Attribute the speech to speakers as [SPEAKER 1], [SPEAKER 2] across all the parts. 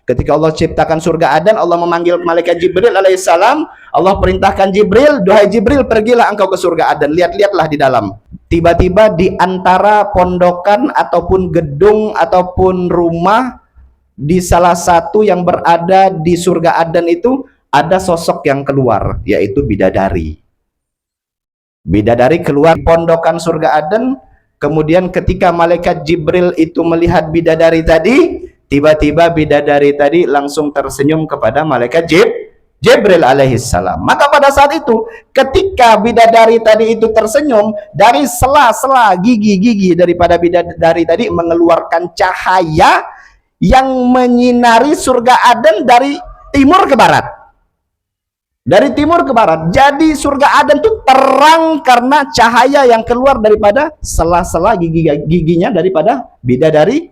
[SPEAKER 1] Ketika Allah ciptakan surga Aden, Allah memanggil malaikat Jibril alaihissalam. Allah perintahkan Jibril, duhai Jibril, pergilah engkau ke surga Aden, lihat-lihatlah di dalam. Tiba-tiba di antara pondokan ataupun gedung ataupun rumah di salah satu yang berada di surga Aden itu ada sosok yang keluar, yaitu bidadari. Bidadari keluar pondokan surga Aden. Kemudian ketika malaikat Jibril itu melihat bidadari tadi, tiba-tiba bidadari tadi langsung tersenyum kepada malaikat Jibril alaihissalam. Maka pada saat itu ketika bidadari tadi itu tersenyum, dari sela-sela gigi-gigi daripada bidadari tadi mengeluarkan cahaya yang menyinari surga Aden dari timur ke barat. Dari timur ke barat. Jadi surga Aden itu terang karena cahaya yang keluar daripada sela-sela giginya daripada bidadari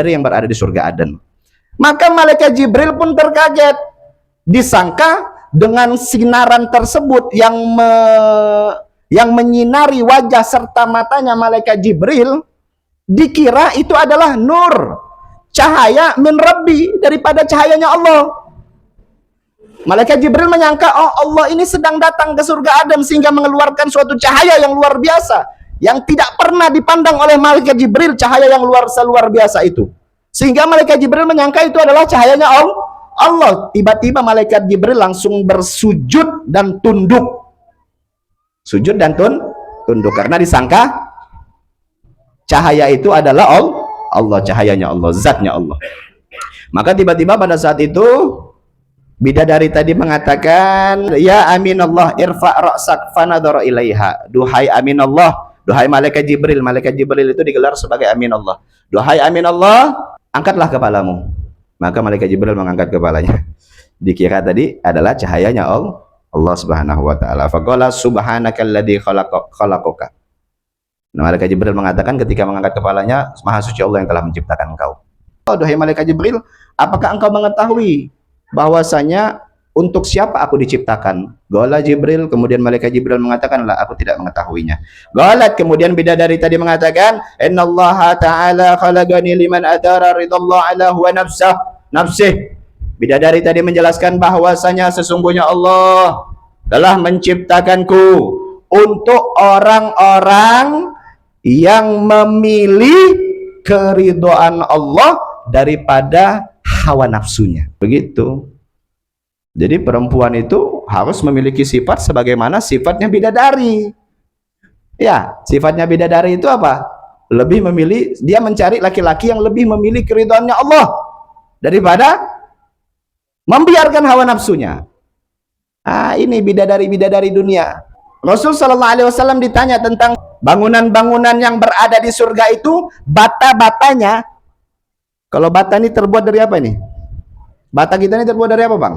[SPEAKER 1] yang berada di surga Aden. Maka malaikat Jibril pun terkaget. Disangka dengan sinaran tersebut yang menyinari wajah serta matanya malaikat Jibril, dikira itu adalah nur, cahaya min Rabbi, daripada cahayanya Allah. Malaikat Jibril menyangka, oh Allah ini sedang datang ke surga Aden sehingga mengeluarkan suatu cahaya yang luar biasa, yang tidak pernah dipandang oleh malaikat Jibril, cahaya yang seluar biasa itu. Sehingga malaikat Jibril menyangka itu adalah cahayanya Allah. Tiba-tiba malaikat Jibril langsung bersujud dan tunduk. Sujud dan tunduk karena disangka cahaya itu adalah Allah, cahayanya Allah, zatnya Allah. Maka tiba-tiba pada saat itu bidadari tadi mengatakan, ya amin Allah, irfa' ra'sak fanadhara ilaiha. Duhai amin Allah, duhai malaikat Jibril. Malaikat Jibril itu digelar sebagai amin Allah. Duhai amin Allah, angkatlah kepalamu. Maka malaikat Jibril mengangkat kepalanya. Dikira tadi adalah cahayanya Allah Subhanahu wa taala. Faqala subhanakalladzi khalaqaka. Nah, malaikat Jibril mengatakan ketika mengangkat kepalanya, maha suci Allah yang telah menciptakan engkau. Oh, duhai malaikat Jibril, apakah engkau mengetahui bahwasanya untuk siapa aku diciptakan? Qala Jibril, kemudian malaikat Jibril mengatakan, la, aku tidak mengetahuinya. Qalat, kemudian bidadari tadi mengatakan, innallaha ta'ala khalaqani liman adara ridallahu ala huwa nafsih. Bidadari tadi menjelaskan bahwasanya sesungguhnya Allah telah menciptakanku untuk orang-orang yang memilih keridhaan Allah daripada hawa nafsunya. Begitu. Jadi perempuan itu harus memiliki sifat sebagaimana sifatnya bidadari. Ya, sifatnya bidadari itu apa? Lebih memilih, dia mencari laki-laki yang lebih memilih keridhaannya Allah daripada membiarkan hawa nafsunya. Ini bidadari-bidadari dunia. Rasul sallallahu alaihi wasallam ditanya tentang bangunan-bangunan yang berada di surga itu, bata-batanya. Kalau bata ini terbuat dari apa ini? Bata kita ini terbuat dari apa, Bang?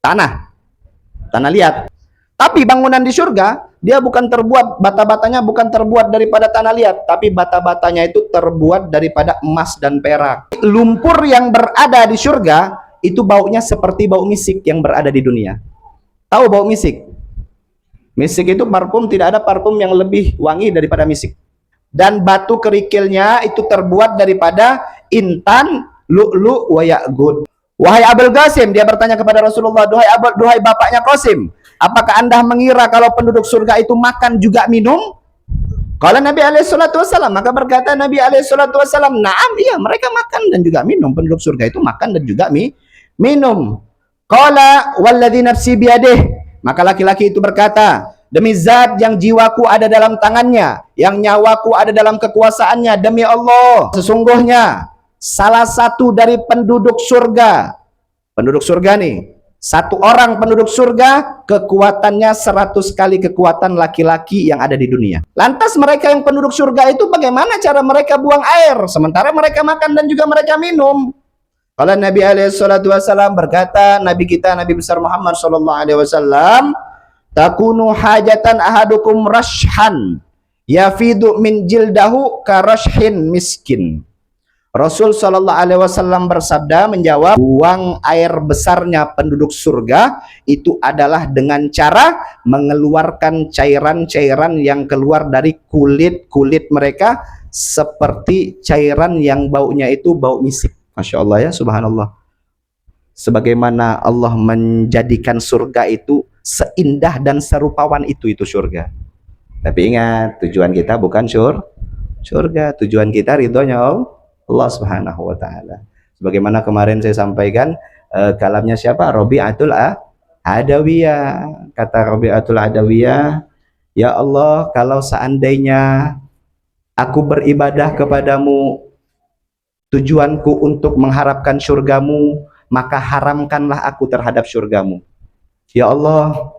[SPEAKER 1] Tanah liat. Tapi bangunan di surga, dia bukan terbuat, bata-batanya bukan terbuat daripada tanah liat, tapi bata-batanya itu terbuat daripada emas dan perak. Lumpur yang berada di surga itu baunya seperti bau misik yang berada di dunia. Tahu bau misik? Misik itu parfum, tidak ada parfum yang lebih wangi daripada misik. Dan batu kerikilnya itu terbuat daripada intan, lu'lu' wa ya'gud. Wahai Abul Qasim, dia bertanya kepada Rasulullah, duhai bapaknya Qasim, apakah anda mengira kalau penduduk surga itu makan juga minum? Kalau Nabi SAW, maka berkata Nabi SAW, naam, iya mereka makan dan juga minum. Penduduk surga itu makan dan juga minum. Qala walladzi nafsi biyadih, maka laki-laki itu berkata, demi zat yang jiwaku ada dalam tangannya, yang nyawaku ada dalam kekuasaannya, demi Allah, sesungguhnya salah satu dari penduduk surga nih, satu orang penduduk surga kekuatannya 100 kali kekuatan laki-laki yang ada di dunia. Lantas mereka yang penduduk surga itu bagaimana cara mereka buang air sementara mereka makan dan juga mereka minum? Kalau Nabi SAW berkata, Nabi kita, Nabi besar Muhammad SAW, takunu hajatan ahadukum rashhan yafidu min jildahu karashhin miskin. Rasul Shallallahu Alaihi Wasallam bersabda, menjawab, buang air besarnya penduduk surga itu adalah dengan cara mengeluarkan cairan-cairan yang keluar dari kulit mereka seperti cairan yang baunya itu bau misik. Masya Allah ya, subhanallah. sebagaimana Allah menjadikan surga itu seindah dan serupawan itu surga. Tapi ingat, tujuan kita bukan surga, tujuan kita ridhonya Allah Subhanahu wa taala. Sebagaimana kemarin saya sampaikan, kalamnya siapa? Rabi'atul Adawiyah. Kata Rabi'atul Adawiyah, ya Allah, kalau seandainya aku beribadah kepadamu, tujuanku untuk mengharapkan surgamu, maka haramkanlah aku terhadap surgamu. Ya Allah,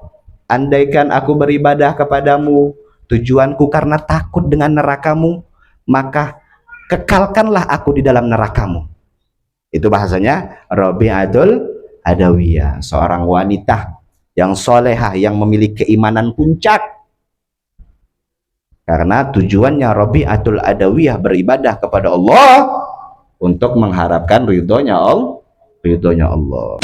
[SPEAKER 1] andaikan aku beribadah kepadamu, tujuanku karena takut dengan nerakamu, maka kekalkanlah aku di dalam nerakamu. Itu bahasanya Rabi'atul Adawiyah, seorang wanita yang solehah, yang memiliki keimanan puncak. Karena tujuannya Rabi'atul Adawiyah beribadah kepada Allah untuk mengharapkan ridhonya Allah.